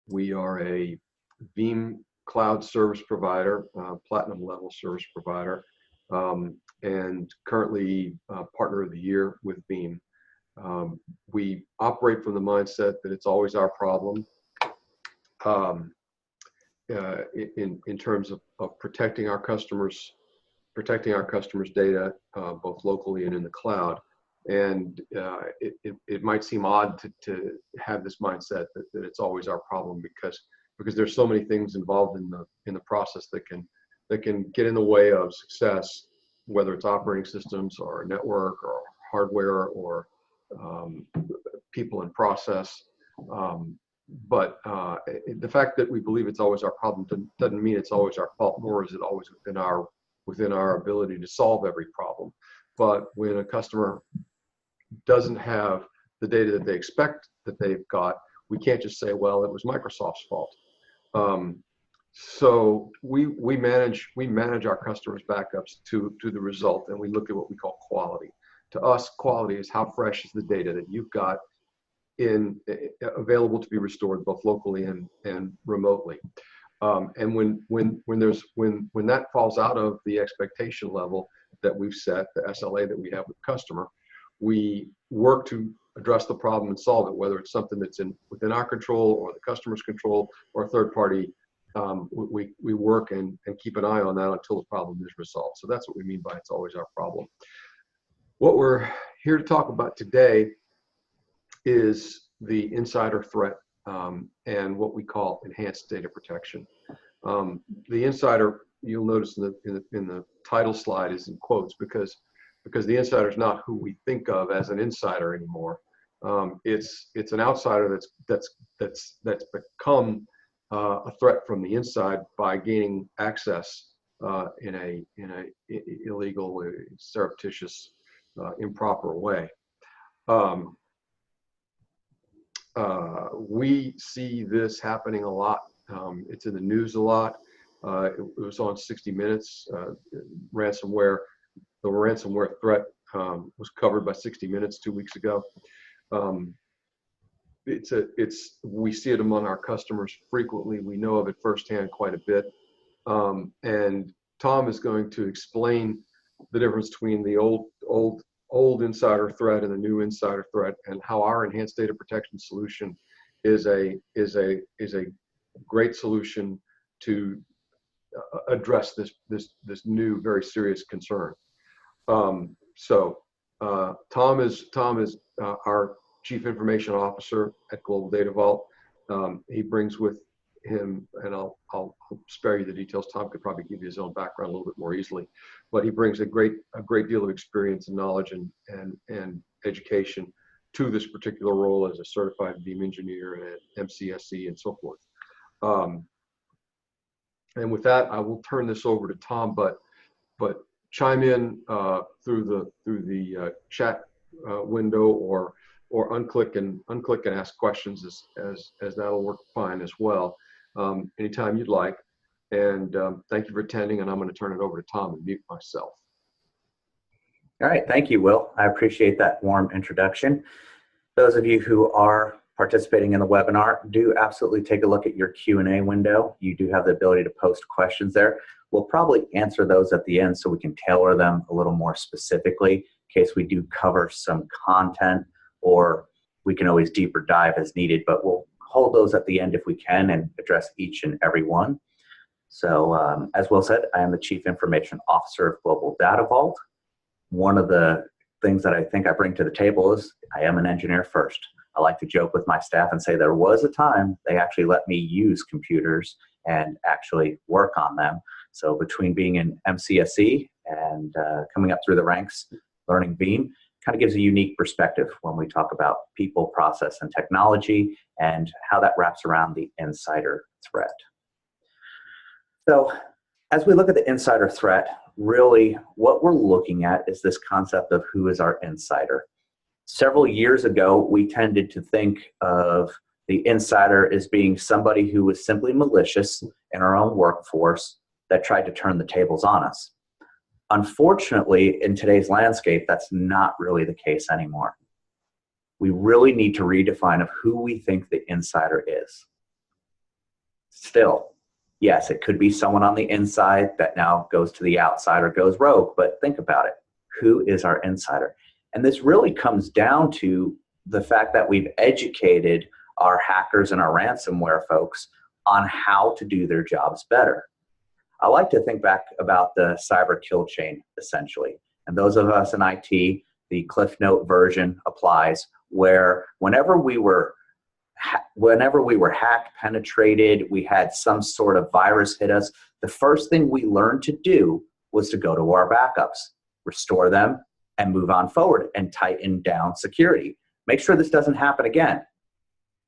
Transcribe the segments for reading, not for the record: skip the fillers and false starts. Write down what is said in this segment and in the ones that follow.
We are a Veeam cloud service provider, platinum level service provider, and currently partner of the year with Veeam. We operate from the mindset that it's always our problem in terms of protecting our customers' data, both locally and in the cloud. And it might seem odd to have this mindset that it's always our problem because there's so many things involved in the process that can get in the way of success, whether it's operating systems or network or hardware or people and process. But the fact that we believe it's always our problem doesn't mean it's always our fault, nor is it always within our ability to solve every problem. But when a customer doesn't have the data that they expect that they've got, we can't just say, well, it was Microsoft's fault. So we manage our customers' backups to the result, and we look at what we call quality. To us, quality is how fresh is the data that you've got available to be restored both locally and remotely. And when that falls out of the expectation level that we've set, the SLA that we have with the customer, we work to address the problem and solve it, whether it's something that's within our control or the customer's control or a third party. We work and keep an eye on that until the problem is resolved. So that's what we mean by it's always our problem. What we're here to talk about today is the insider threat and what we call enhanced data protection. The insider, you'll notice in the title slide, is in quotes because the insider is not who we think of as an insider anymore. It's an outsider that's become a threat from the inside by gaining access in a illegal, surreptitious, improper way. We see this happening a lot. It's in the news a lot. It was on 60 Minutes. Ransomware, the ransomware threat was covered by 60 Minutes 2 weeks ago. We see it among our customers frequently. We know of it firsthand quite a bit. And Tom is going to explain the difference between the old insider threat and the new insider threat, and how our enhanced data protection solution is a great solution to address this new, very serious concern. Tom is our Chief Information Officer at Global Data Vault. He brings with him, and I'll spare you the details. Tom could probably give you his own background a little bit more easily, but he brings a great deal of experience and knowledge and education to this particular role as a certified Veeam engineer and at MCSE and so forth. And with that, I will turn this over to Tom, but chime in through the chat window or unclick and ask questions as that'll work fine as well. Anytime you'd like. And thank you for attending, and I'm going to turn it over to Tom and mute myself. All right, thank you, Will. I appreciate that warm introduction. Those of you who are participating in the webinar, do absolutely take a look at your Q&A window. You do have the ability to post questions there. We'll probably answer those at the end so we can tailor them a little more specifically in case we do cover some content, or we can always deeper dive as needed, but we'll hold those at the end if we can and address each and every one. So as Will said, I am the Chief Information Officer of Global Data Vault. One of the things that I think I bring to the table is I am an engineer first. I like to joke with my staff and say there was a time they actually let me use computers and actually work on them. So between being in MCSE and coming up through the ranks, learning Veeam, kind of gives a unique perspective when we talk about people, process, and technology, and how that wraps around the insider threat. So as we look at the insider threat, really what we're looking at is this concept of who is our insider. Several years ago, we tended to think of the insider as being somebody who was simply malicious in our own workforce that tried to turn the tables on us. Unfortunately, in today's landscape, that's not really the case anymore. We really need to redefine of who we think the insider is. Still, yes, it could be someone on the inside that now goes to the outside or goes rogue, but think about it. Who is our insider? And this really comes down to the fact that we've educated our hackers and our ransomware folks on how to do their jobs better. I like to think back about the cyber kill chain, essentially. And those of us in IT, the Cliff Note version applies, where whenever we were hacked, penetrated, we had some sort of virus hit us, the first thing we learned to do was to go to our backups, restore them, and move on forward and tighten down security. Make sure this doesn't happen again.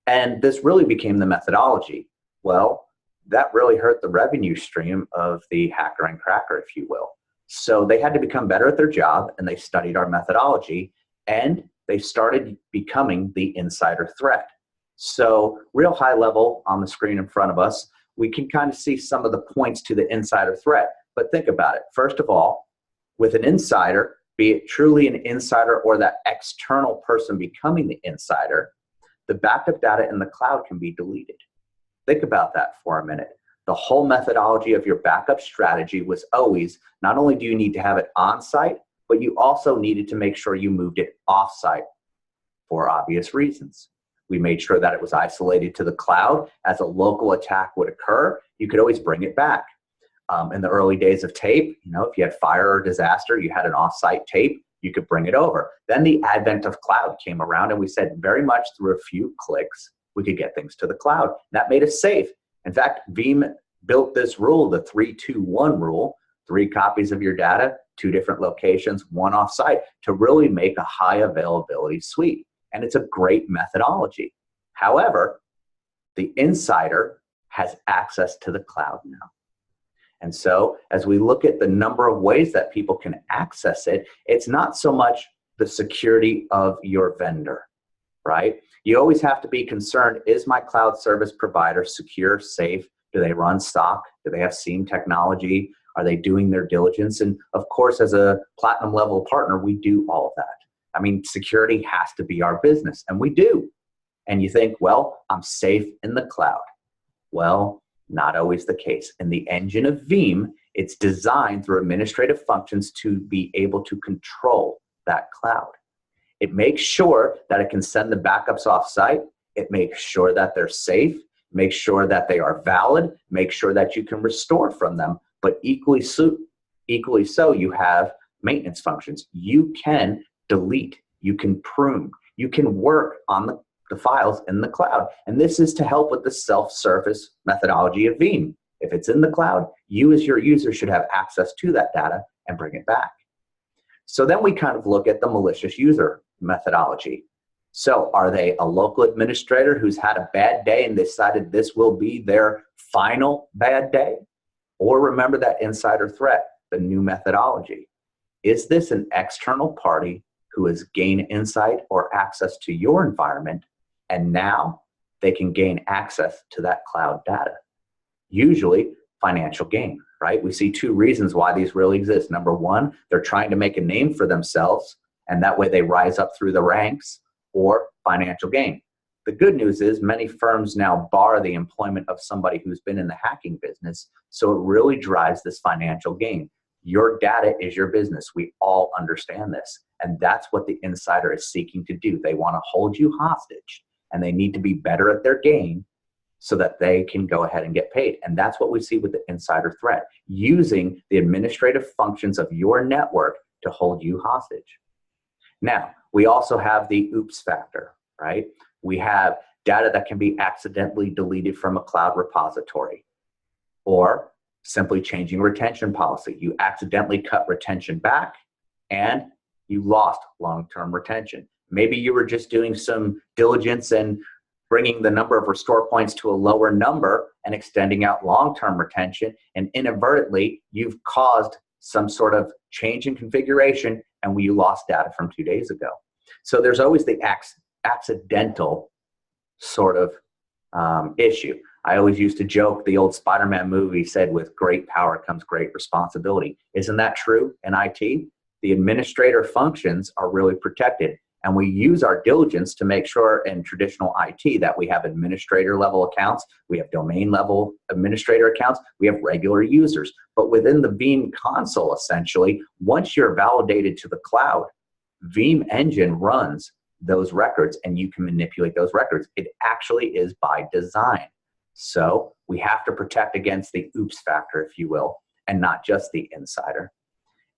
And this really became the methodology. Well, that really hurt the revenue stream of the hacker and cracker, if you will. So they had to become better at their job, and they studied our methodology, and they started becoming the insider threat. So real high level on the screen in front of us, we can kind of see some of the points to the insider threat. But think about it. First of all, with an insider, be it truly an insider or that external person becoming the insider, the backup data in the cloud can be deleted. Think about that for a minute. The whole methodology of your backup strategy was always, not only do you need to have it on site, but you also needed to make sure you moved it off site for obvious reasons. We made sure that it was isolated to the cloud. As a local attack would occur, you could always bring it back. In the early days of tape, if you had fire or disaster, you had an off-site tape, you could bring it over. Then the advent of cloud came around, and we said very much through a few clicks, we could get things to the cloud. That made us safe. In fact, Veeam built this rule, the 3-2-1 rule, 3 copies of your data, 2 different locations, 1 off-site, to really make a high availability suite. And it's a great methodology. However, the insider has access to the cloud now. And so as we look at the number of ways that people can access it, it's not so much the security of your vendor, right? You always have to be concerned, is my cloud service provider secure, safe? Do they run SOC? Do they have SIEM technology? Are they doing their diligence? And of course, as a platinum level partner, we do all of that. I mean, security has to be our business, and we do. And you think, well, I'm safe in the cloud. Well, not always the case. In the engine of Veeam, it's designed through administrative functions to be able to control that cloud. It makes sure that it can send the backups off-site. It makes sure that they're safe, make sure that they are valid, make sure that you can restore from them. But equally so, you have maintenance functions. You can delete, you can prune, you can work on the files in the cloud. And this is to help with the self-service methodology of Veeam. If it's in the cloud, you as your user should have access to that data and bring it back. So then we kind of look at the malicious user methodology. So are they a local administrator who's had a bad day and decided this will be their final bad day? Or remember that insider threat, the new methodology. Is this an external party who has gained insight or access to your environment, and now they can gain access to that cloud data? Usually financial gain, right? We see 2 reasons why these really exist. Number 1, they're trying to make a name for themselves, and that way they rise up through the ranks, or financial gain. The good news is many firms now bar the employment of somebody who's been in the hacking business, so it really drives this financial gain. Your data is your business. We all understand this. And that's what the insider is seeking to do. They want to hold you hostage, and they need to be better at their game so that they can go ahead and get paid. And that's what we see with the insider threat, using the administrative functions of your network to hold you hostage. Now, we also have the oops factor, right? We have data that can be accidentally deleted from a cloud repository, or simply changing retention policy. You accidentally cut retention back and you lost long-term retention. Maybe you were just doing some diligence and bringing the number of restore points to a lower number and extending out long-term retention, and inadvertently you've caused some sort of change in configuration and you lost data from 2 days ago. So there's always the accidental sort of issue. I always used to joke, the old Spider-Man movie said, with great power comes great responsibility. Isn't that true in IT? The administrator functions are really protected. And we use our diligence to make sure in traditional IT that we have administrator level accounts, we have domain level administrator accounts, we have regular users. But within the Veeam console, essentially, once you're validated to the cloud, Veeam engine runs those records and you can manipulate those records. It actually is by design. So we have to protect against the oops factor, if you will, and not just the insider.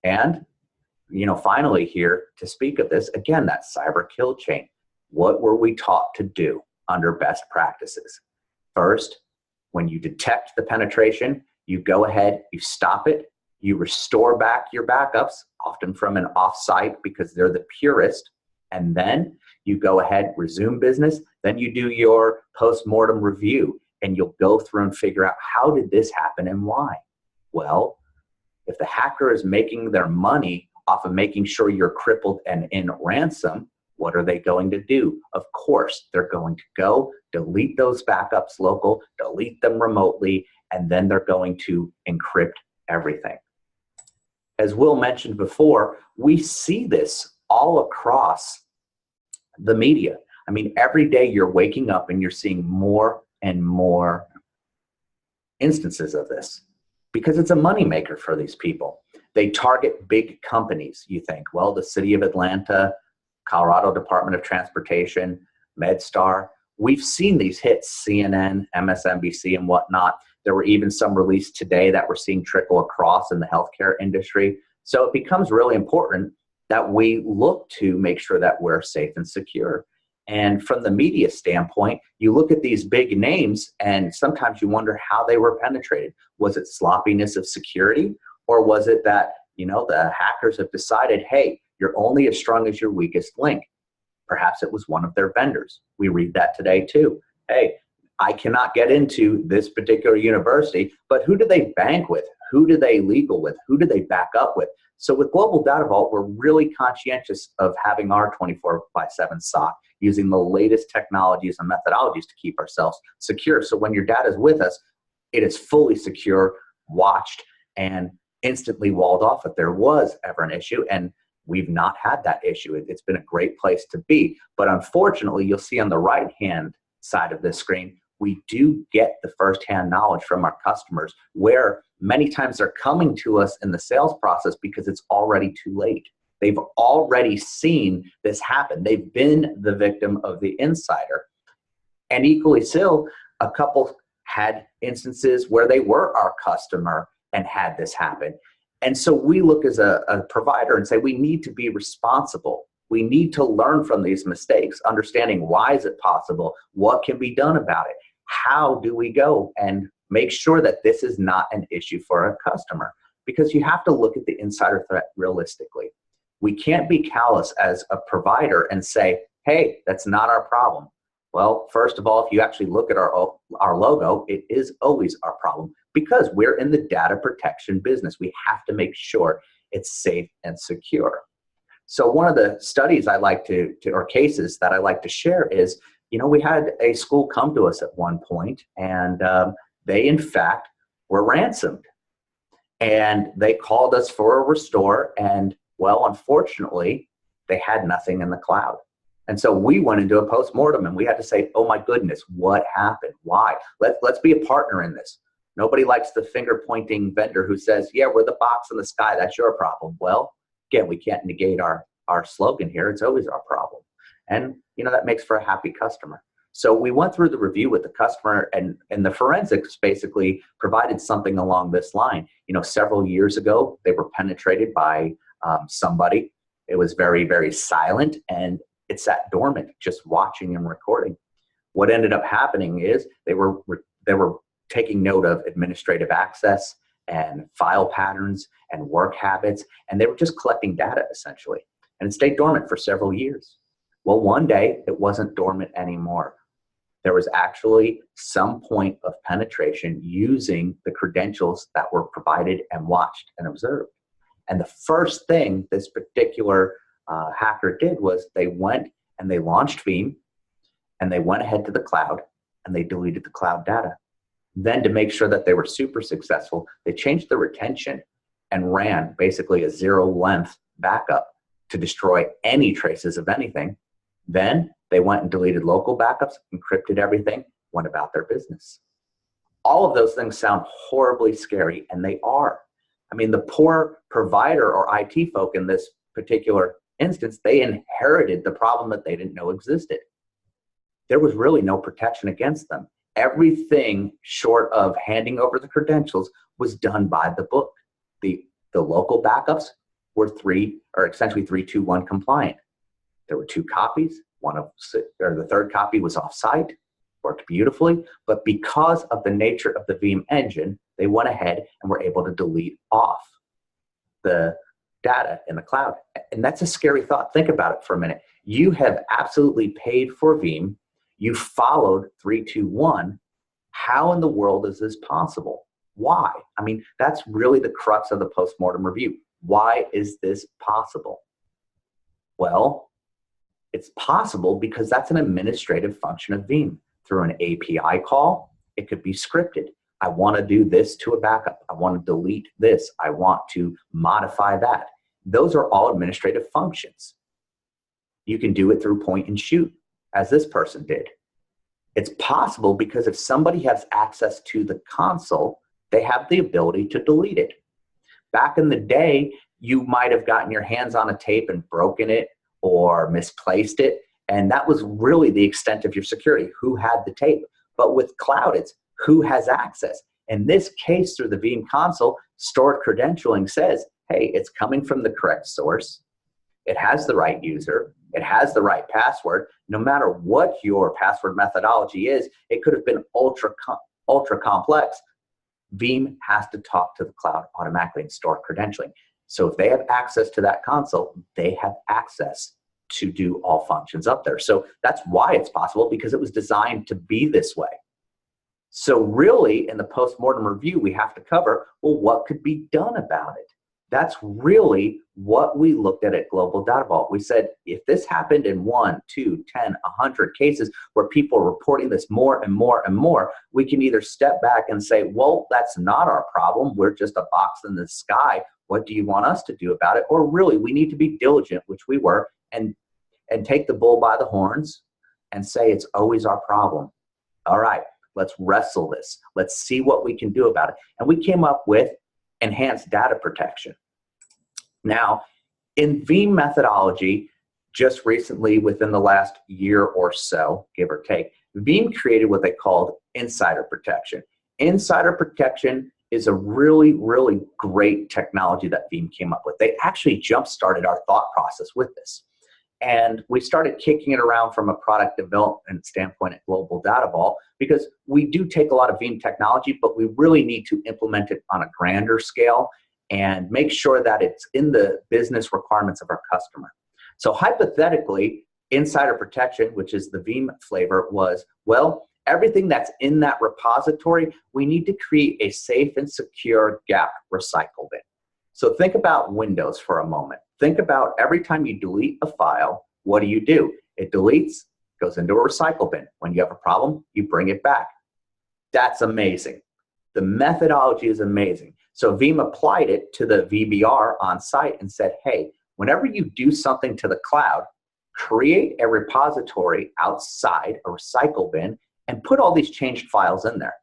And finally here to speak of this, again, that cyber kill chain. What were we taught to do under best practices? First, when you detect the penetration, you go ahead, you stop it, you restore back your backups, often from an offsite because they're the purest, and then you go ahead, resume business, then you do your post-mortem review, and you'll go through and figure out how did this happen and why? Well, if the hacker is making their money off of making sure you're crippled and in ransom, what are they going to do? Of course, they're going to go delete those backups local, delete them remotely, and then they're going to encrypt everything. As Will mentioned before, we see this all across the media. I mean, every day you're waking up and you're seeing more and more instances of this because it's a moneymaker for these people. They target big companies. You think, well, the city of Atlanta, Colorado Department of Transportation, MedStar. We've seen these hits, CNN, MSNBC, and whatnot. There were even some released today that we're seeing trickle across in the healthcare industry. So it becomes really important that we look to make sure that we're safe and secure. And from the media standpoint, you look at these big names and sometimes you wonder how they were penetrated. Was it sloppiness of security? Or was it that, the hackers have decided, hey, you're only as strong as your weakest link? Perhaps it was one of their vendors. We read that today too. Hey, I cannot get into this particular university, but who do they bank with? Who do they legal with? Who do they back up with? So with Global Data Vault, we're really conscientious of having our 24/7 SOC, using the latest technologies and methodologies to keep ourselves secure. So when your data is with us, it is fully secure, watched, and instantly walled off if there was ever an issue. And we've not had that issue. It's been a great place to be. But unfortunately, you'll see on the right-hand side of this screen, we do get the firsthand knowledge from our customers where many times they're coming to us in the sales process because it's already too late. They've already seen this happen. They've been the victim of the insider. And equally so, a couple had instances where they were our customer and had this happen. And so we look as a provider and say we need to be responsible. We need to learn from these mistakes, understanding why is it possible, what can be done about it, how do we go and make sure that this is not an issue for a customer, because you have to look at the insider threat realistically. We can't be callous as a provider and say, hey, that's not our problem. Well, first of all, if you actually look at our logo, it is always our problem because we're in the data protection business. We have to make sure it's safe and secure. So one of the studies I like or cases that I like to share is, we had a school come to us at one point and they in fact were ransomed and they called us for a restore and well, unfortunately, they had nothing in the cloud. And so we went into a post-mortem and we had to say, oh my goodness, what happened? Why? Let's be a partner in this. Nobody likes the finger-pointing vendor who says, yeah, we're the box in the sky, that's your problem. Well, again, we can't negate our slogan here. It's always our problem. And that makes for a happy customer. So we went through the review with the customer and the forensics basically provided something along this line. Several years ago, they were penetrated by somebody. It was very, very silent and it sat dormant, just watching and recording. What ended up happening is they were taking note of administrative access and file patterns and work habits, and they were just collecting data essentially. And it stayed dormant for several years. Well, one day it wasn't dormant anymore. There was actually some point of penetration using the credentials that were provided and watched and observed. And the first thing this particular hacker did was they went and they launched Veeam and they went ahead to the cloud and they deleted the cloud data. Then to make sure that they were super successful, they changed the retention and ran basically a zero length backup to destroy any traces of anything. Then they went and deleted local backups, encrypted everything, went about their business. All of those things sound horribly scary, and they are. I mean, the poor provider or IT folk in this particular instance, they inherited the problem that they didn't know existed. There was really no protection against them. Everything short of handing over the credentials was done by the book. The local backups were essentially 3-2-1 compliant. There were 2 copies. The third copy was off-site, worked beautifully, but because of the nature of the Veeam engine, they went ahead and were able to delete off the data in the cloud. And that's a scary thought. Think about it for a minute. You have absolutely paid for Veeam. You followed 3-2-1. How in the world is this possible? Why? I mean, that's really the crux of the postmortem review. Why is this possible? Well, it's possible because that's an administrative function of Veeam. Through an API call, it could be scripted. I want to do this to a backup. I want to delete this. I want to modify that. Those are all administrative functions. You can do it through point and shoot, as this person did. It's possible because if somebody has access to the console, they have the ability to delete it. Back in the day, you might have gotten your hands on a tape and broken it or misplaced it. And that was really the extent of your security, who had the tape. But with cloud, it's who has access. In this case, through the Veeam console, stored credentialing says, hey, it's coming from the correct source. It has the right user. It has the right password. No matter what your password methodology is, it could have been ultra complex. Veeam has to talk to the cloud automatically and store credentialing. So if they have access to that console, they have access to do all functions up there. So that's why it's possible, because it was designed to be this way. So really, in the post-mortem review, we have to cover, well, what could be done about it? That's really what we looked at Global Data Vault. We said, if this happened in 1, 2, 10, 100 cases where people are reporting this more and more and more, we can either step back and say, well, that's not our problem. We're just a box in the sky. What do you want us to do about it? Or really, we need to be diligent, which we were, and take the bull by the horns and say it's always our problem. All right, let's wrestle this. Let's see what we can do about it. And we came up with enhanced data protection. Now, in Veeam methodology, just recently within the last year or so, give or take, Veeam created what they called insider protection. Insider protection is a really, really great technology that Veeam came up with. They actually jump-started our thought process with this. And we started kicking it around from a product development standpoint at Global Data Vault, because we do take a lot of Veeam technology, but we really need to implement it on a grander scale and make sure that it's in the business requirements of our customer. So hypothetically, insider protection, which is the Veeam flavor, was, well, everything that's in that repository, we need to create a safe and secure gap recycle bin. So think about Windows for a moment. Think about every time you delete a file, what do? It deletes, goes into a recycle bin. When you have a problem, you bring it back. That's amazing. The methodology is amazing. So Veeam applied it to the VBR on site and said, hey, whenever you do something to the cloud, create a repository outside a recycle bin and put all these changed files in there.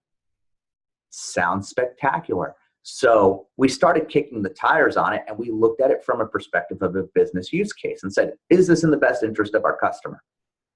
Sounds spectacular. So we started kicking the tires on it, and we looked at it from a perspective of a business use case and said, is this in the best interest of our customer?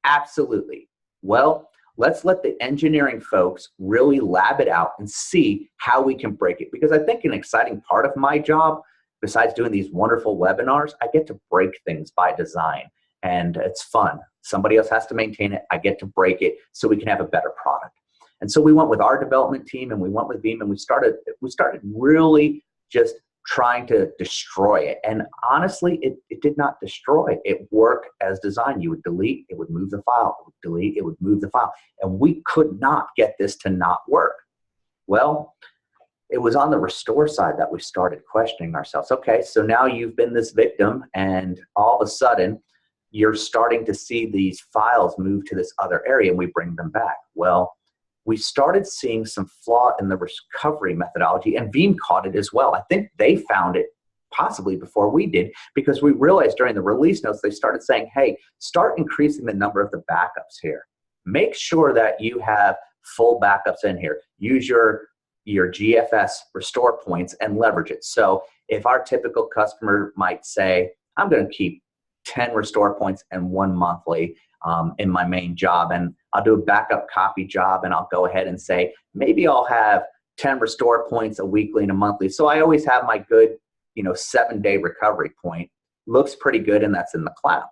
Absolutely. Well, let's let the engineering folks really lab it out and see how we can break it. Because I think an exciting part of my job, besides doing these wonderful webinars, I get to break things by design, and it's fun. Somebody else has to maintain it. I get to break it so we can have a better product. And so we went with our development team, and we went with Veeam, and we started really just trying to destroy it. And honestly, it did not destroy. It worked as designed. You would delete, it would move the file. It would delete, it would move the file. And we could not get this to not work. Well, it was on the restore side that we started questioning ourselves. Okay, so now you've been this victim, and all of a sudden, you're starting to see these files move to this other area, and we bring them back. Well, we started seeing some flaw in the recovery methodology, and Veeam caught it as well. I think they found it possibly before we did, because we realized during the release notes, they started saying, hey, start increasing the number of the backups here. Make sure that you have full backups in here. Use your GFS restore points and leverage it. So if our typical customer might say, I'm going to keep 10 restore points and 1 monthly in my main job, and I'll do a backup copy job, and I'll go ahead and say, maybe I'll have 10 restore points a weekly and a monthly. So I always have my good, 7-day recovery point. Looks pretty good, and that's in the cloud.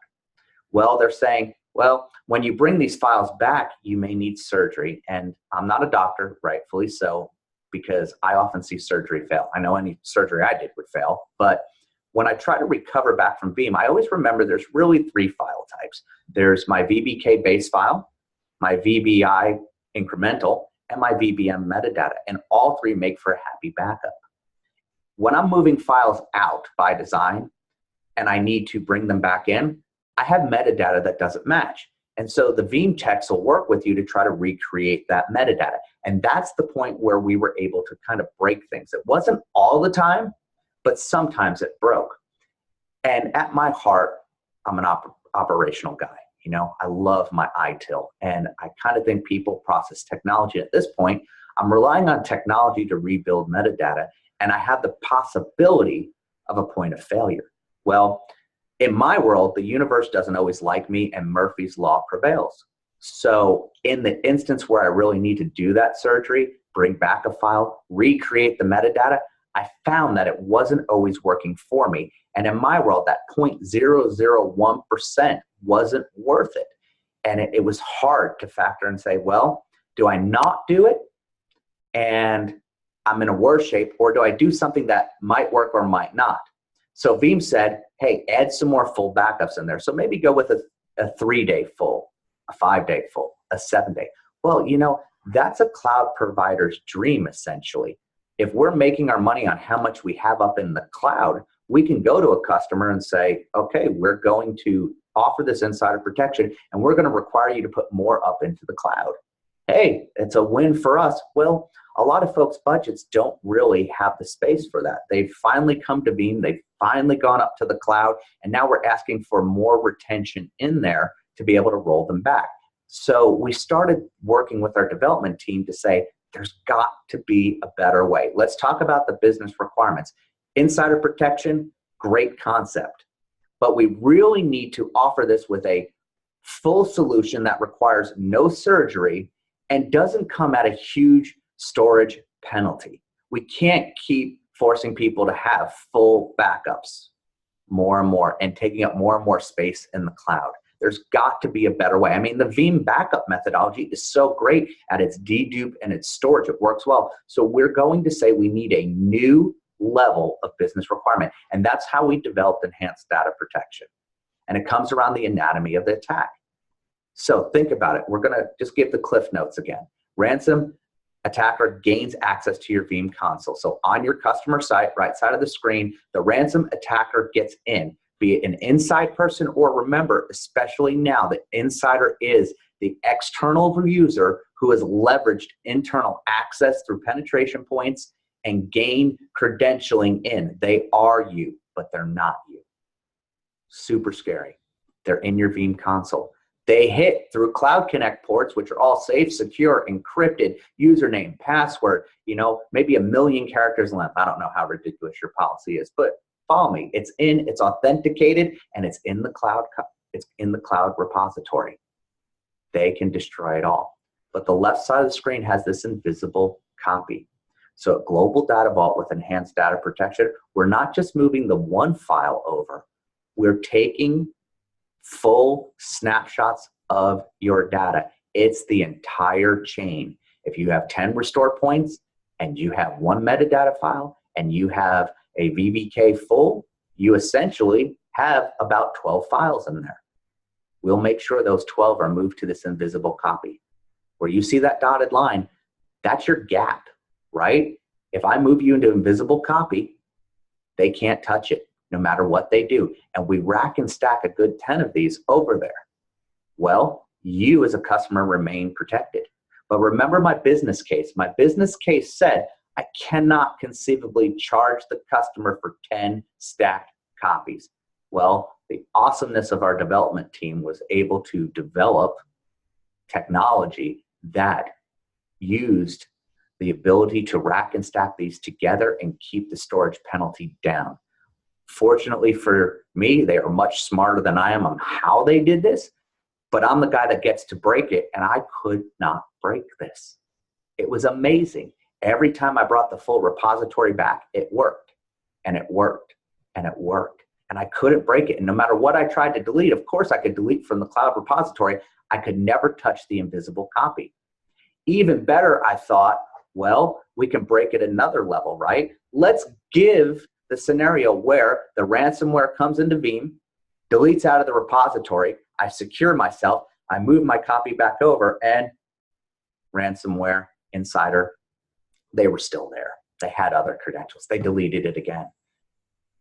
Well, they're saying, well, when you bring these files back, you may need surgery. And I'm not a doctor, rightfully so, because I often see surgery fail. I know any surgery I did would fail, but when I try to recover back from Veeam, I always remember there's really 3 file types. There's my VBK base file, my VBI incremental, and my VBM metadata, and all 3 make for a happy backup. When I'm moving files out by design and I need to bring them back in, I have metadata that doesn't match. And so the Veeam techs will work with you to try to recreate that metadata. And that's the point where we were able to kind of break things. It wasn't all the time, but sometimes it broke. And at my heart, I'm an operational guy. I love my ITIL, and I kind of think people, process, technology. At this point, I'm relying on technology to rebuild metadata, and I have the possibility of a point of failure. Well, in my world, the universe doesn't always like me, and Murphy's Law prevails. So in the instance where I really need to do that surgery, bring back a file, recreate the metadata, I found that it wasn't always working for me. And in my world, that 0.001% wasn't worth it. And it was hard to factor and say, well, do I not do it and I'm in a worse shape, or do I do something that might work or might not? So Veeam said, hey, add some more full backups in there. So maybe go with a 3-day full, a 5-day full, a 7-day. Well, that's a cloud provider's dream, essentially. If we're making our money on how much we have up in the cloud, we can go to a customer and say, okay, we're going to offer this insider protection, and we're going to require you to put more up into the cloud. Hey, it's a win for us. Well, a lot of folks' budgets don't really have the space for that. They've finally come to Veeam. They've finally gone up to the cloud, and now we're asking for more retention in there to be able to roll them back. So we started working with our development team to say, there's got to be a better way. Let's talk about the business requirements. Insider protection, great concept, but we really need to offer this with a full solution that requires no surgery and doesn't come at a huge storage penalty. We can't keep forcing people to have full backups more and more and taking up more and more space in the cloud. There's got to be a better way. I mean, the Veeam backup methodology is so great at its dedupe and its storage. It works well. So we're going to say we need a new level of business requirement. And that's how we developed enhanced data protection. And it comes around the anatomy of the attack. So think about it. We're going to just give the cliff notes again. Ransom attacker gains access to your Veeam console. So on your customer site, right side of the screen, the ransom attacker gets in, be it an inside person, or remember, especially now, the insider is the external user who has leveraged internal access through penetration points and gain credentialing in. They are you, but they're not you. Super scary. They're in your Veeam console. They hit through Cloud Connect ports, which are all safe, secure, encrypted, username, password, maybe 1 million characters length. I don't know how ridiculous your policy is, but follow me. It's authenticated, and it's in the cloud. It's in the cloud repository. They can destroy it all. But the left side of the screen has this invisible copy. So at Global Data Vault with enhanced data protection, we're not just moving the one file over. We're taking full snapshots of your data. It's the entire chain. If you have 10 restore points and you have one metadata file and you have a VBK full, you essentially have about 12 files in there. We'll make sure those 12 are moved to this invisible copy. Where you see that dotted line, that's your gap, right? If I move you into invisible copy, they can't touch it no matter what they do. And we rack and stack a good 10 of these over there. Well, you as a customer remain protected. But remember my business case. My business case said, I cannot conceivably charge the customer for 10 stacked copies. Well, the awesomeness of our development team was able to develop technology that used the ability to rack and stack these together and keep the storage penalty down. Fortunately for me, they are much smarter than I am on how they did this, but I'm the guy that gets to break it, and I could not break this. It was amazing. Every time I brought the full repository back, it worked, and it worked, and it worked, and I couldn't break it. And no matter what I tried to delete, of course I could delete from the cloud repository, I could never touch the invisible copy. Even better, I thought, well, we can break it another level, right? Let's give the scenario where the ransomware comes into Veeam, deletes out of the repository, I secure myself, I move my copy back over, and ransomware, insider, they were still there. They had other credentials. They deleted it again.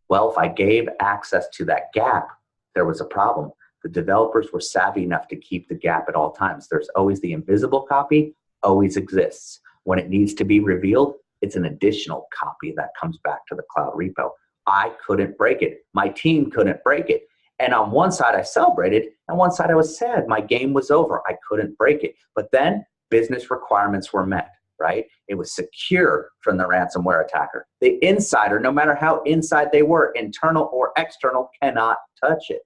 Well, if I gave access to that gap, there was a problem. The developers were savvy enough to keep the gap at all times. There's always the invisible copy, always exists. When it needs to be revealed, it's an additional copy that comes back to the cloud repo. I couldn't break it. My team couldn't break it. And on one side I celebrated, and one side I was sad. My game was over. I couldn't break it. But then business requirements were met, right? It was secure from the ransomware attacker. The insider, no matter how inside they were, internal or external, cannot touch it.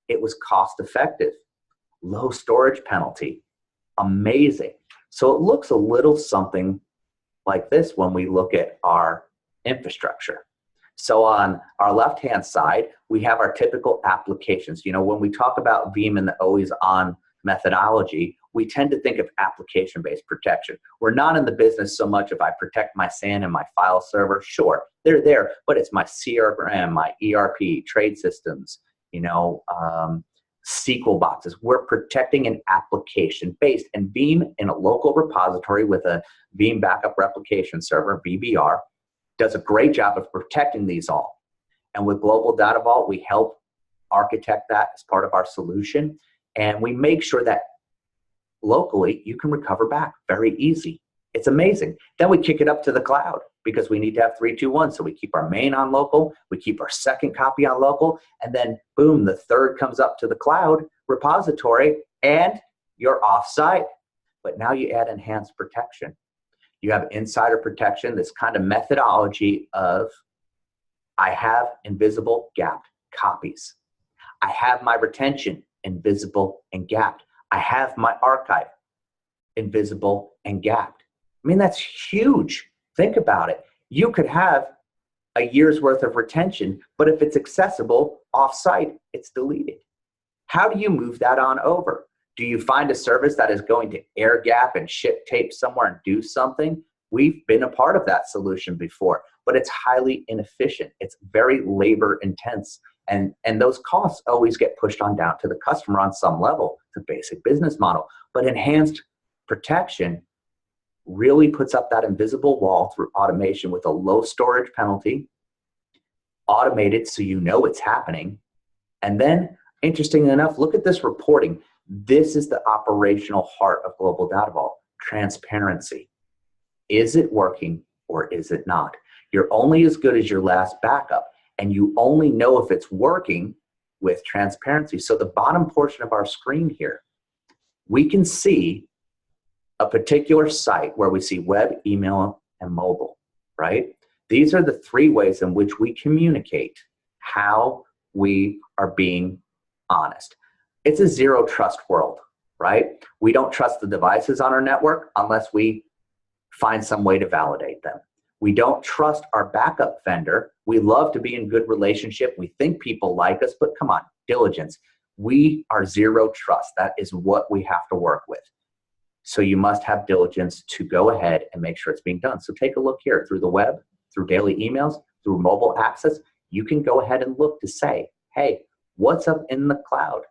It was cost effective. Low storage penalty. Amazing. So it looks a little something like this when we look at our infrastructure. So on our left-hand side, we have our typical applications. You know, when we talk about Veeam and the always on methodology, we tend to think of application-based protection. We're not in the business so much if I protect my SAN and my file server. Sure, they're there, but it's my CRM, my ERP, trade systems, you know, SQL boxes. We're protecting an application based, and Veeam in a local repository with a Veeam backup replication server, VBR, does a great job of protecting these all. And with Global Data Vault, we help architect that as part of our solution. And we make sure that locally you can recover back very easy. It's amazing. Then we kick it up to the cloud because we need to have 3-2-1. So we keep our main on local, we keep our second copy on local, and then boom, the third comes up to the cloud repository and you're off-site. But now you add enhanced protection. You have insider protection, this kind of methodology of I have invisible gapped copies. I have my retention invisible and gapped. I have my archive invisible and gapped. I mean, that's huge. Think about it. You could have a year's worth of retention, but if it's accessible off-site, it's deleted. How do you move that on over? Do you find a service that is going to air gap and ship tape somewhere and do something? We've been a part of that solution before, but it's highly inefficient. It's very labor intense. And those costs always get pushed on down to the customer on some level. It's a basic business model. But enhanced protection really puts up that invisible wall through automation with a low storage penalty, automated so you know it's happening. And then, interestingly enough, look at this reporting. This is the operational heart of Global Data Vault, transparency. Is it working or is it not? You're only as good as your last backup, and you only know if it's working with transparency. So the bottom portion of our screen here, we can see a particular site where we see web, email, and mobile, right? These are the three ways in which we communicate how we are being honest. It's a zero trust world, right? We don't trust the devices on our network unless we find some way to validate them. We don't trust our backup vendor. We love to be in good relationship. We think people like us, but come on, diligence. We are zero trust. That is what we have to work with. So you must have diligence to go ahead and make sure it's being done. So take a look here through the web, through daily emails, through mobile access. You can go ahead and look to say, hey, what's up in the cloud?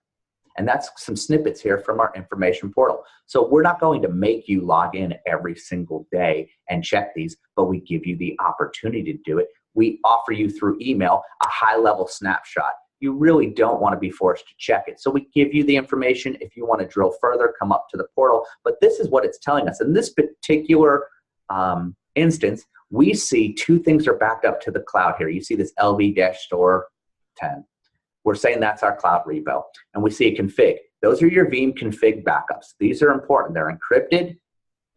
And that's some snippets here from our information portal. So we're not going to make you log in every single day and check these, but we give you the opportunity to do it. We offer you through email a high-level snapshot. You really don't want to be forced to check it. So we give you the information. If you want to drill further, come up to the portal. But this is what it's telling us. In this particular instance, we see two things are backed up to the cloud here. You see this LV-store 10. We're saying that's our cloud repo. And we see a config. Those are your Veeam config backups. These are important. They're encrypted.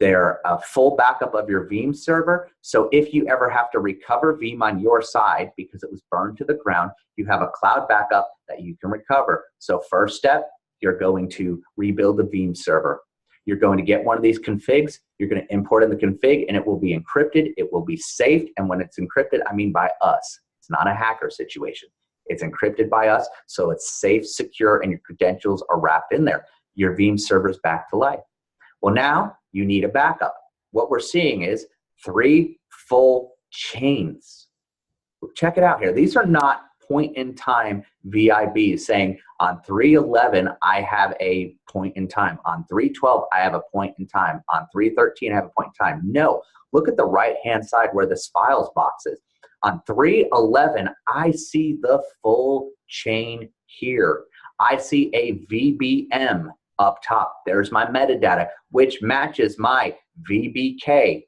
They're a full backup of your Veeam server. So if you ever have to recover Veeam on your side because it was burned to the ground, you have a cloud backup that you can recover. So first step, you're going to rebuild the Veeam server. You're going to get one of these configs. You're going to import in the config, and it will be encrypted. It will be saved. And when it's encrypted, I mean by us. It's not a hacker situation. It's encrypted by us, so it's safe, secure, and your credentials are wrapped in there. Your Veeam server's back to life. Well, now you need a backup. What we're seeing is 3 full chains. Check it out here. These are not point-in-time VIBs saying on 3/11, I have a point in time. On 3/12, I have a point in time. On 3/13, I have a point in time. No, look at the right-hand side where this files box is. On 3/11, I see the full chain here. I see a VBM up top. There's my metadata, which matches my VBK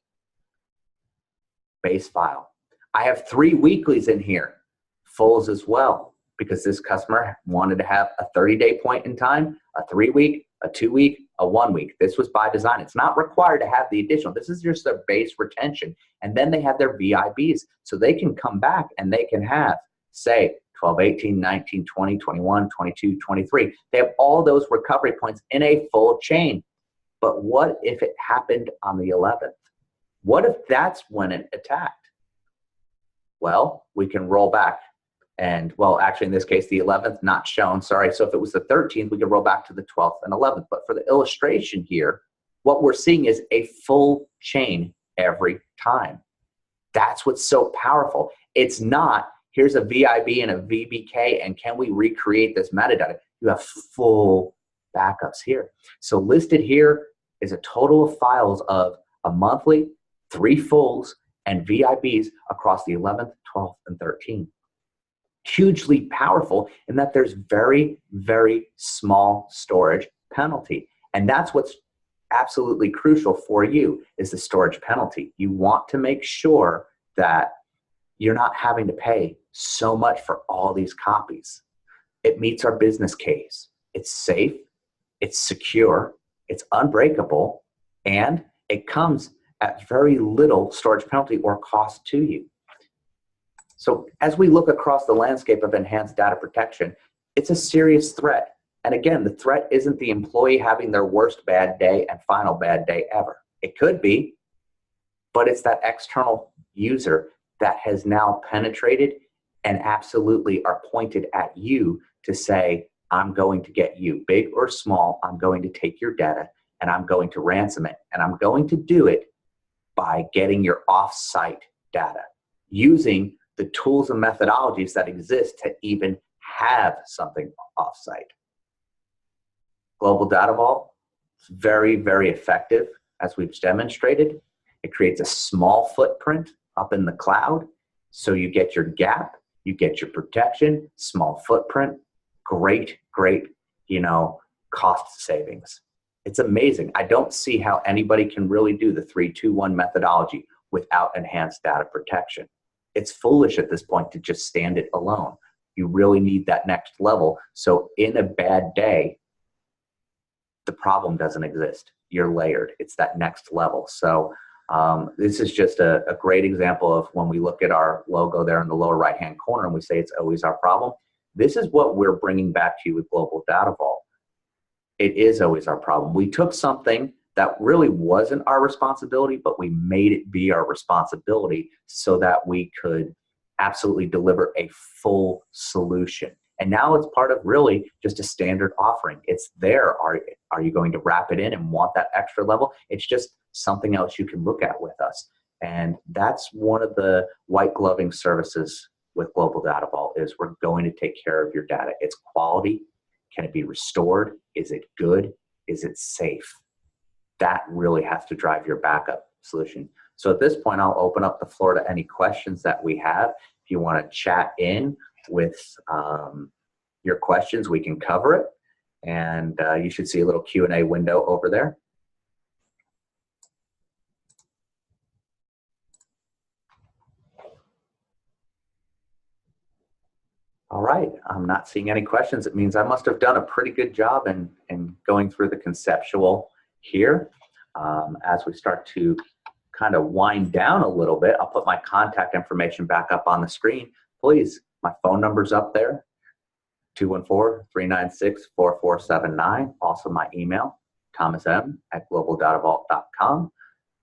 base file. I have 3 weeklies in here, fulls as well, because this customer wanted to have a 30-day point in time, a 3-week, a 2-week, a 1-week. This was by design. It's not required to have the additional. This is just their base retention. And then they have their VIBs. So they can come back and they can have, say, 12, 18, 19, 20, 21, 22, 23. They have all those recovery points in a full chain. But what if it happened on the 11th? What if that's when it attacked? Well, we can roll back. And, well, actually, in this case, the 11th, not shown, sorry. So if it was the 13th, we could roll back to the 12th and 11th. But for the illustration here, what we're seeing is a full chain every time. That's what's so powerful. It's not, here's a VIB and a VBK, and can we recreate this metadata? You have full backups here. So listed here is a total of files of a monthly, 3 fulls, and VIBs across the 11th, 12th, and 13th. Hugely powerful in that there's very, very small storage penalty. And that's what's absolutely crucial for you is the storage penalty. You want to make sure that you're not having to pay so much for all these copies. It meets our business case. It's safe, it's secure, it's unbreakable, and it comes at very little storage penalty or cost to you. So as we look across the landscape of enhanced data protection, it's a serious threat. And again, the threat isn't the employee having their worst bad day and final bad day ever. It could be, but it's that external user that has now penetrated and absolutely are pointed at you to say, I'm going to get you, big or small, I'm going to take your data and I'm going to ransom it. And I'm going to do it by getting your off-site data, using the tools and methodologies that exist to even have something off-site. Global Data Vault is very, very effective, as we've demonstrated. It creates a small footprint up in the cloud, so you get your gap, you get your protection, small footprint, great, cost savings. It's amazing. I don't see how anybody can really do the 3-2-1 methodology without enhanced data protection. It's foolish at this point to just stand it alone. You really need that next level. So in a bad day, the problem doesn't exist. You're layered. It's that next level. So this is just a great example of when we look at our logo there in the lower right-hand corner and we say it's always our problem. This is what we're bringing back to you with Global Data Vault. It is always our problem. We took something that really wasn't our responsibility, but we made it be our responsibility so that we could absolutely deliver a full solution. And now it's part of really just a standard offering. It's there. Are you going to wrap it in and want that extra level? It's just something else you can look at with us. And that's one of the white gloving services with Global Data Vault is we're going to take care of your data. It's quality. Can it be restored? Is it good? Is it safe? That really has to drive your backup solution. So at this point, I'll open up the floor to any questions that we have. If you want to chat in with your questions, we can cover it. And you should see a little Q&A window over there. All right, I'm not seeing any questions. It means I must have done a pretty good job in going through the conceptual here. As we start to kind of wind down a little bit, I'll put my contact information back up on the screen. Please, my phone number's up there, 214-396-4479. Also my email, thomasm@global.vault.com.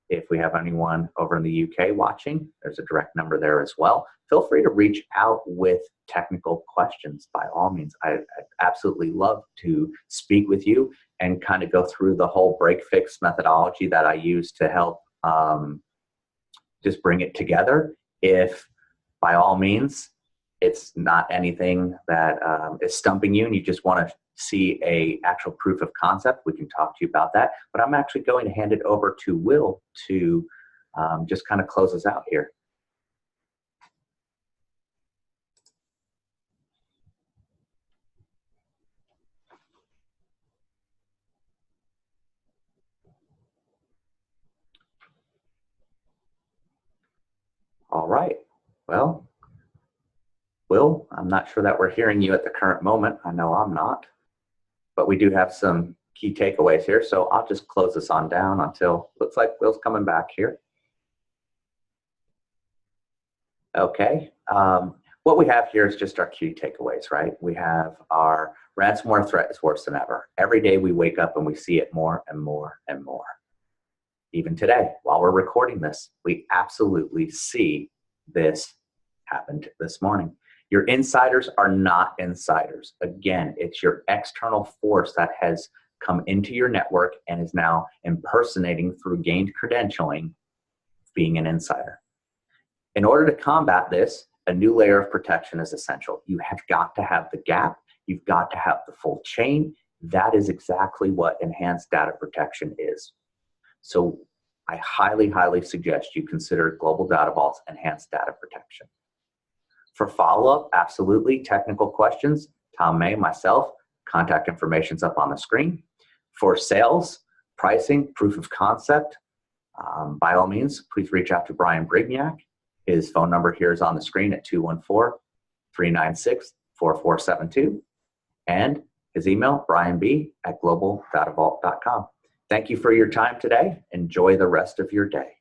If we have anyone over in the UK watching, there's a direct number there as well. Feel free to reach out with technical questions by all means. I'd absolutely love to speak with you and kind of go through the whole break fix methodology that I use to help just bring it together. If by all means, it's not anything that is stumping you and you just want to see a actual proof of concept, we can talk to you about that. But I'm actually going to hand it over to Will to just kind of close us out here. All right. Well, Will, I'm not sure that we're hearing you at the current moment. I know I'm not. But we do have some key takeaways here. So I'll just close this on down until, looks like Will's coming back here. Okay. What we have here is just our key takeaways, right? We have our ransomware threat is worse than ever. Every day we wake up and we see it more and more and more. Even today, while we're recording this, we absolutely see this happened this morning. Your insiders are not insiders. Again, it's your external force that has come into your network and is now impersonating through gained credentialing, being an insider. In order to combat this, a new layer of protection is essential. You have got to have the gap. You've got to have the full chain. That is exactly what enhanced data protection is. So I highly, highly suggest you consider Global Data Vault's enhanced data protection. For follow-up, absolutely, technical questions, Tom May, myself, contact information's up on the screen. For sales, pricing, proof of concept, by all means, please reach out to Brian Brignac. His phone number here is on the screen at 214-396-4472. And his email, brianb@global.vault.com. Thank you for your time today. Enjoy the rest of your day.